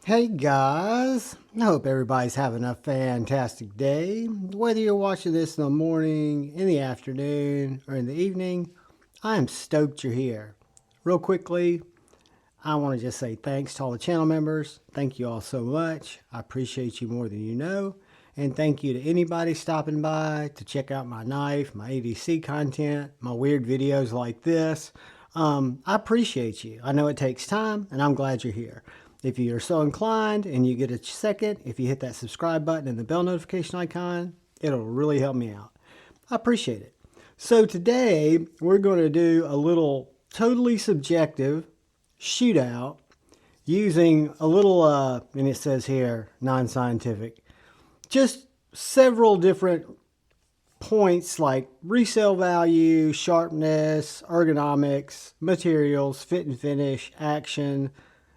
Hey guys, I hope everybody's having a fantastic day. Whether you're watching this in the morning, in the afternoon, or in the evening, I am stoked you're here. Real quickly, I want to just say thanks to all the channel members. Thank you all so much. I appreciate you more than you know. And thank you to anybody stopping by to check out my knife, my ADC content, my weird videos like this. I appreciate you. I know it takes time, and I'm glad you're here. If you're so inclined and you get a second, if you hit that subscribe button and the bell notification icon, it'll really help me out. I appreciate it. So today we're going to do a little totally subjective shootout using a little, and it says here, non-scientific, just several different points like resale value, sharpness, ergonomics, materials, fit and finish, action,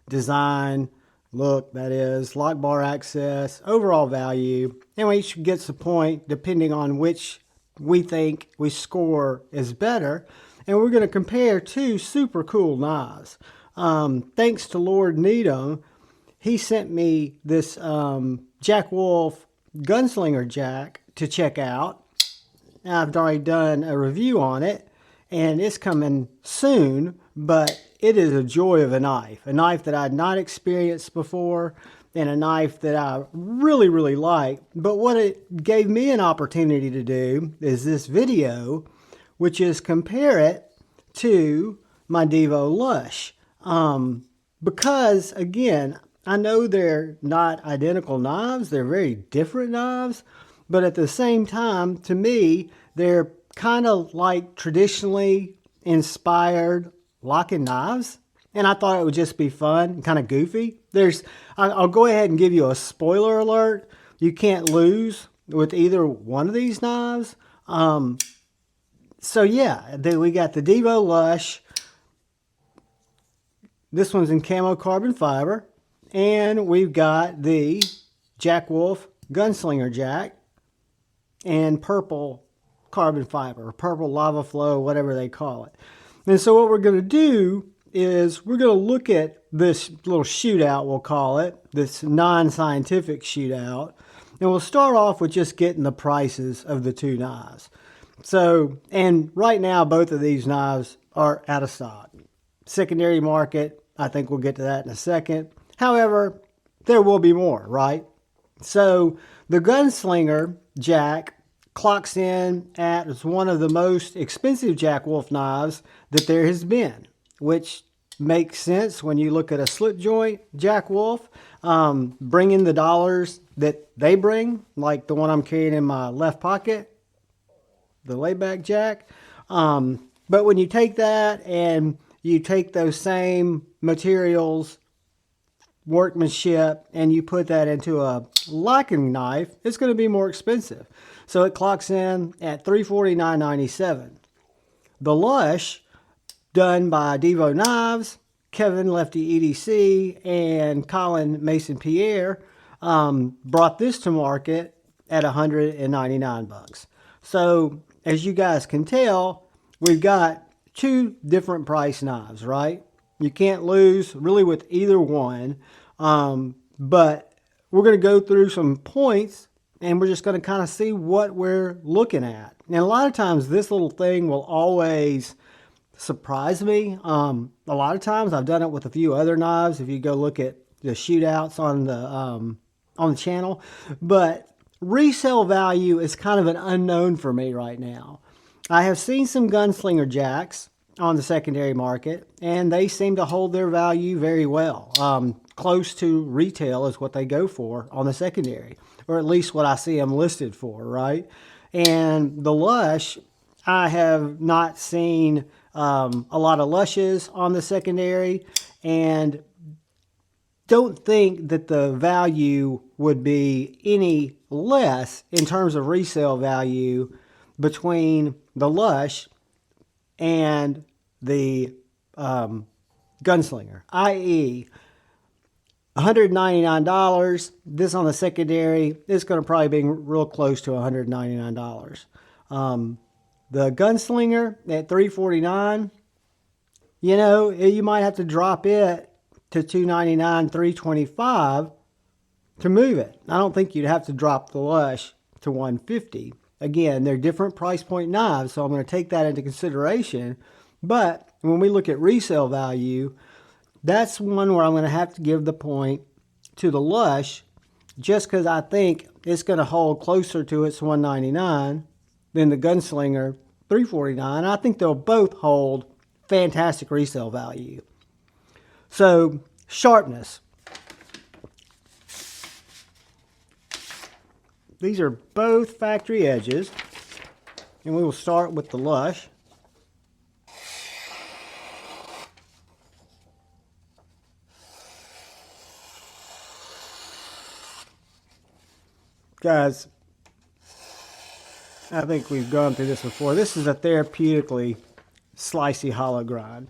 design, look, that is, lock bar access, overall value, and we each gets a point depending on which we think we score is better. And we're going to compare two super cool knives. Thanks to Lord Needham, he sent me this Jack Wolf Gunslinger Jack to check out. I've already done a review on it, and it's coming soon, but it is a joy of a knife that I'd not experienced before, and a knife that I really, really like. But what it gave me an opportunity to do is this video, which is compare it to my Divo Lush. Because, again, I know they're not identical knives, they're very different knives, but at the same time, to me, they're kind of like traditionally inspired locking knives. And I thought it would just be fun, kind of goofy. I'll go ahead and give you a spoiler alert. You can't lose with either one of these knives. So yeah, then we got the Divo Lush. This one's in camo carbon fiber. And we've got the Jack Wolf Gunslinger Jack and purple carbon fiber, purple lava flow, whatever they call it. And so what we're going to do is we're going to look at this little shootout, we'll call it, this non-scientific shootout. And we'll start off with just getting the prices of the two knives. So, and right now, both of these knives are out of stock. Secondary market, I think we'll get to that in a second. However, there will be more, right? So the Gunslinger Jack clocks in as one of the most expensive Jack Wolf knives that there has been, which makes sense when you look at a slip joint Jack Wolf, bringing the dollars that they bring, like the one I'm carrying in my left pocket, the layback Jack. But when you take that and you take those same materials, workmanship, and you put that into a locking knife, it's going to be more expensive. So it clocks in at $349.97. The Lush, done by Divo Knives, Kevin Lefty EDC, and Colin Mason Pierre, brought this to market at $199. So as you guys can tell, we've got two different price knives, right? You can't lose really with either one, but we're going to go through some points and we're just going to kind of see what we're looking at. And a lot of times this little thing will always surprise me. A lot of times I've done it with a few other knives if you go look at the shootouts on the channel, but resale value is kind of an unknown for me right now. I have seen some Gunslinger Jacks on the secondary market, and they seem to hold their value very well. Close to retail is what they go for on the secondary, or at least what I see them listed for, right? And the Lush, I have not seen a lot of Lushes on the secondary, and don't think that the value would be any less in terms of resale value between the Lush and the Gunslinger, i.e. $199. This on the secondary is going to probably be real close to $199. The Gunslinger at $349, you know, you might have to drop it to $299, $325 to move it. I don't think you'd have to drop the Lush to $150. Again, they're different price point knives, so I'm going to take that into consideration. But when we look at resale value, that's one where I'm going to have to give the point to the Lush, just because I think it's going to hold closer to its $199 than the Gunslinger $349. I think they'll both hold fantastic resale value. So, sharpness. These are both factory edges, and we will start with the Lush. Guys, I think we've gone through this before. This is a therapeutically slicey hollow grind.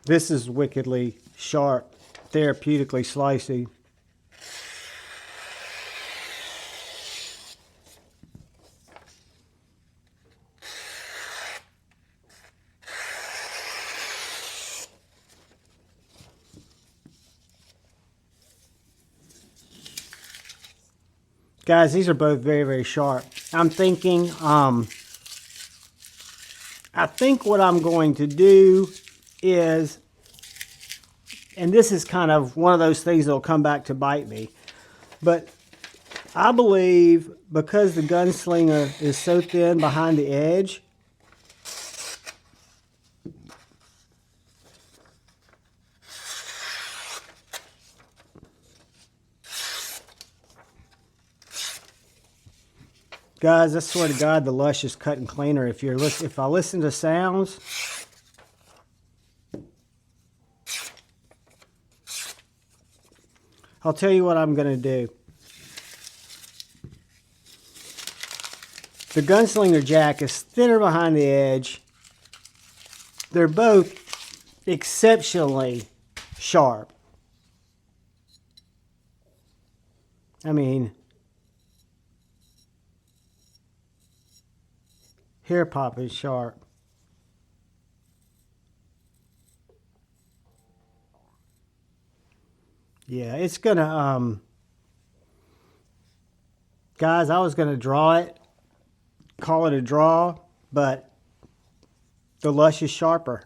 This is wickedly sharp, therapeutically slicey. Guys, these are both very, very sharp. I'm thinking, I think what I'm going to do is, and this is kind of one of those things that'll come back to bite me, but I believe because the Gunslinger is so thin behind the edge, guys, I swear to God, the Lush is cutting cleaner. If I listen to sounds, I'll tell you what I'm going to do. The Gunslinger Jack is thinner behind the edge. They're both exceptionally sharp. I mean, hair pop is sharp. Yeah, it's gonna, guys, I was gonna draw it, call it a draw, but the Lush is sharper.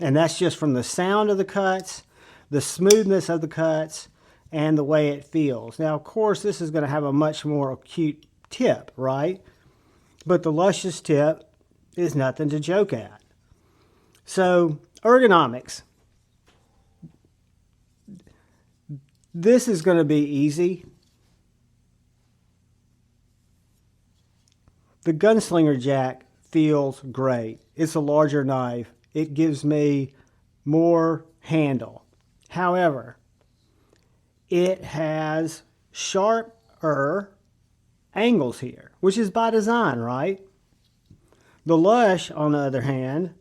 And that's just from the sound of the cuts, the smoothness of the cuts, and the way it feels. Now, of course, this is gonna have a much more acute tip, right? But the Lush's tip is nothing to joke at. So, ergonomics. This is going to be easy. The Gunslinger Jack feels great. It's a larger knife. It gives me more handle. However, it has sharper angles here, which is by design, right? The Lush, on the other hand,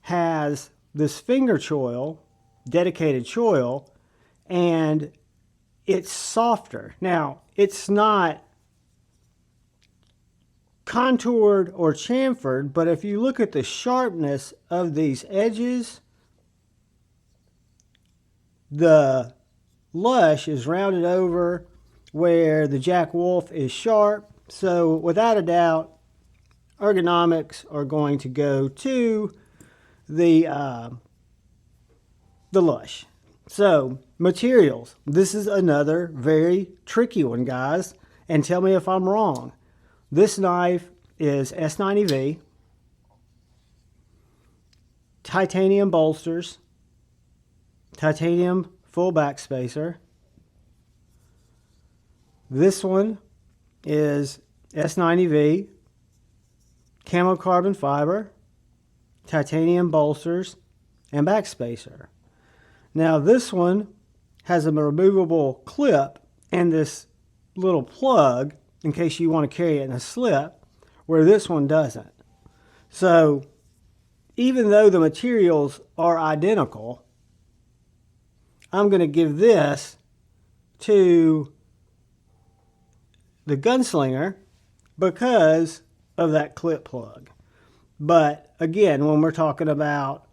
has this finger choil, dedicated choil, and it's softer. Now, it's not contoured or chamfered, but if you look at the sharpness of these edges, the Lush is rounded over where the Jack Wolf is sharp. So without a doubt, ergonomics are going to go to the Lush. So, materials. This is another very tricky one, guys. And tell me if I'm wrong. This knife is S90V. Titanium bolsters. Titanium full back spacer. This one is S90V. Camo carbon fiber. Titanium bolsters. And back spacer. Now this one has a removable clip and this little plug in case you want to carry it in a slip, where this one doesn't. So even though the materials are identical, I'm going to give this to the Gunslinger because of that clip plug. But again, when we're talking about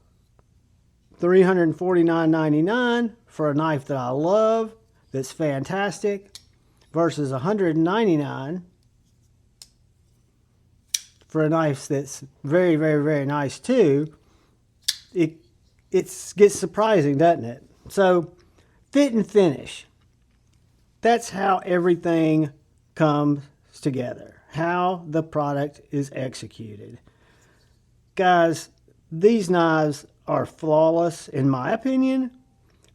$349.99 for a knife that I love, that's fantastic, versus $199 for a knife that's very, very, very nice too, it gets surprising, doesn't it? So, fit and finish. That's how everything comes together, how the product is executed. Guys, these knives are flawless in my opinion.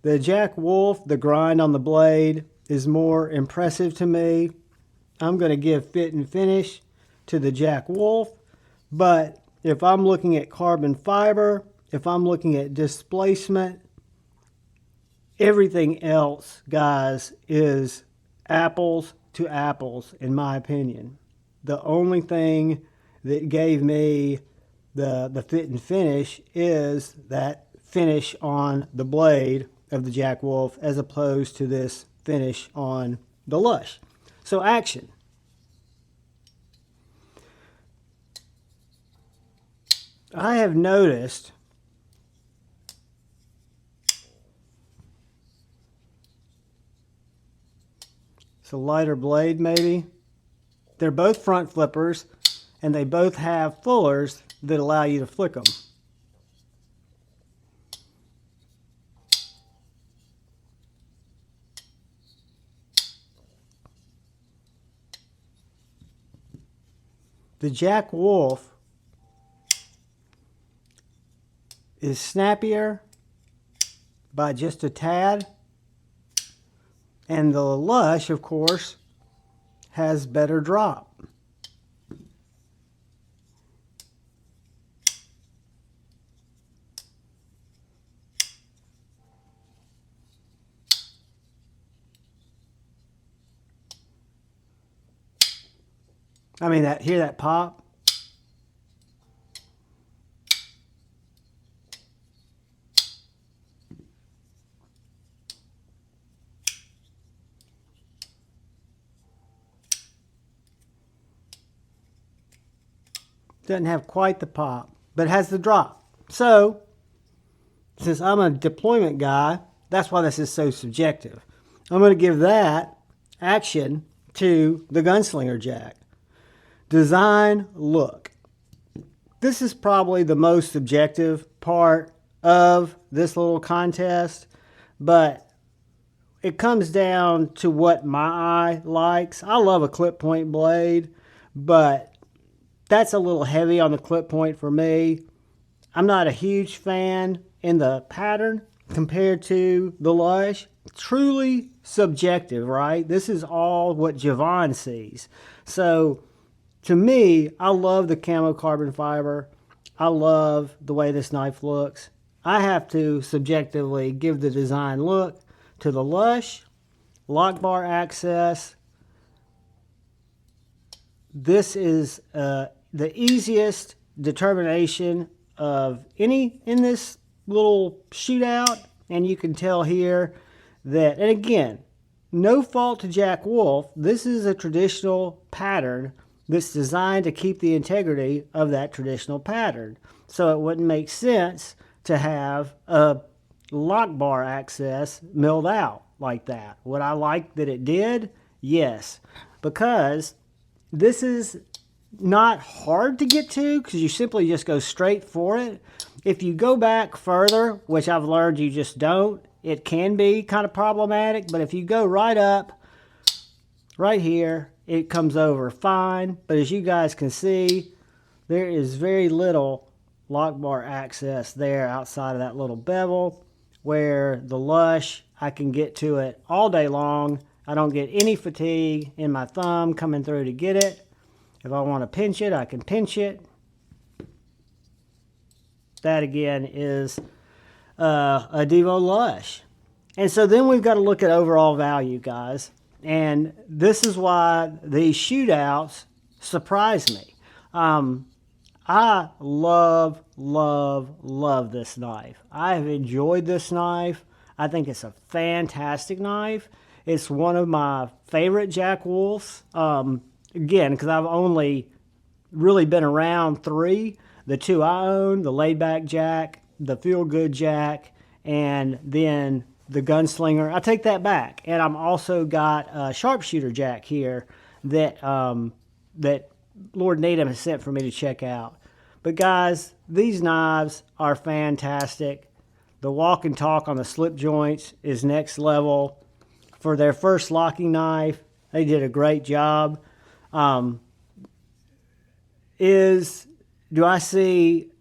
The Jack Wolf, the grind on the blade is more impressive to me. I'm going to give fit and finish to the Jack Wolf, but if I'm looking at carbon fiber, if I'm looking at displacement, everything else, guys, is apples to apples in my opinion. The only thing that gave me the fit and finish is that finish on the blade of the Jack Wolf as opposed to this finish on the Lush. So action. I have noticed it's a lighter blade maybe. They're both front flippers and they both have fullers that allow you to flick them. The Jack Wolf is snappier by just a tad, and the Lush, of course, has better drop. I mean, hear that pop? Doesn't have quite the pop, but has the drop. So, since I'm a deployment guy, that's why this is so subjective. I'm going to give that action to the Gunslinger Jack. Design, look. This is probably the most subjective part of this little contest, but it comes down to what my eye likes. I love a clip point blade, but that's a little heavy on the clip point for me. I'm not a huge fan in the pattern compared to the Lush. Truly subjective, right? This is all what Javon sees. So, to me, I love the camo carbon fiber. I love the way this knife looks. I have to subjectively give the design look to the Lush. Lock bar access. This is the easiest determination of any in this little shootout. And you can tell here that, and again, no fault to Jack Wolf. This is a traditional pattern that's designed to keep the integrity of that traditional pattern. So it wouldn't make sense to have a lock bar access milled out like that. Would I like that it did? Yes, because this is not hard to get to because you simply just go straight for it. If you go back further, which I've learned you just don't, it can be kind of problematic, but if you go right up, right here, it comes over fine. But as you guys can see, there is very little lock bar access there outside of that little bevel, where the Lush, I can get to it all day long. I don't get any fatigue in my thumb coming through to get it. If I want to pinch it, I can pinch it. That again is a Divo Lush. And so then we've got to look at overall value, guys. And this is why these shootouts surprise me. I love this knife. I have enjoyed this knife. I think it's a fantastic knife. It's one of my favorite Jack Wolfs. Again, because I've only really been around three. The two I own, the Laid Back Jack, the Feel Good Jack, and then the Gunslinger. I take that back. And I'm also got a Sharpshooter Jack here that that Lord Needham has sent for me to check out. But guys, these knives are fantastic. The walk and talk on the slip joints is next level. For their first locking knife, they did a great job. Do I see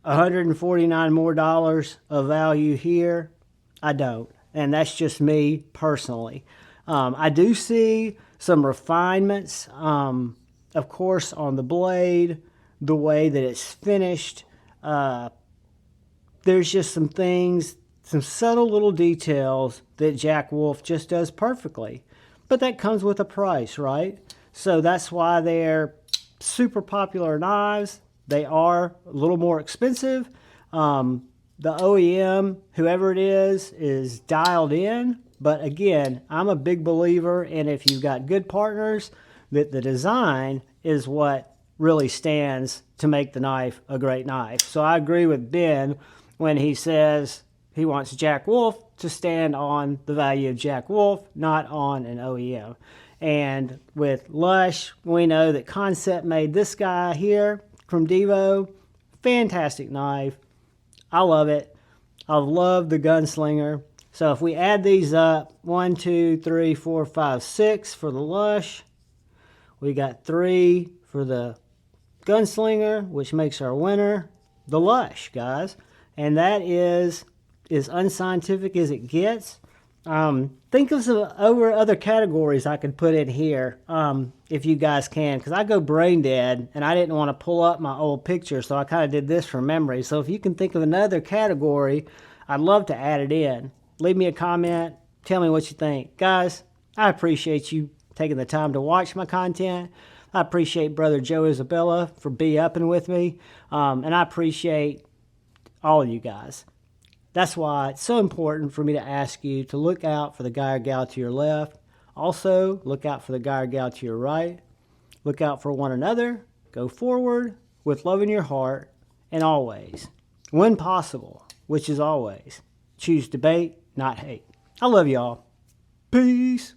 $149 more of value here? I don't. And that's just me personally. I do see some refinements, of course, on the blade, the way that it's finished. There's just some things, some subtle little details that Jack Wolf just does perfectly. But that comes with a price, right? So that's why they're super popular knives. They are a little more expensive. The OEM, whoever it is dialed in. But again, I'm a big believer in if you've got good partners, that the design is what really stands to make the knife a great knife. So I agree with Ben when he says he wants Jack Wolf to stand on the value of Jack Wolf, not on an OEM. And with Lush, we know that Concept made this guy here from Divo. Fantastic knife. I love it. I love the Gunslinger. So if we add these up, 1, 2, 3, 4, 5, 6 for the Lush. We got 3 for the Gunslinger, which makes our winner the Lush, guys. And that is as unscientific as it gets. Think of some other categories I could put in here, if you guys can, because I go brain dead, and I didn't want to pull up my old picture, so I kind of did this from memory. So if you can think of another category, I'd love to add it in. Leave me a comment. Tell me what you think. Guys, I appreciate you taking the time to watch my content. I appreciate Brother Joe Isabella for upping with me, and I appreciate all of you guys. That's why it's so important for me to ask you to look out for the guy or gal to your left. Also, look out for the guy or gal to your right. Look out for one another. Go forward with love in your heart. And always, when possible, which is always, choose debate, not hate. I love y'all. Peace.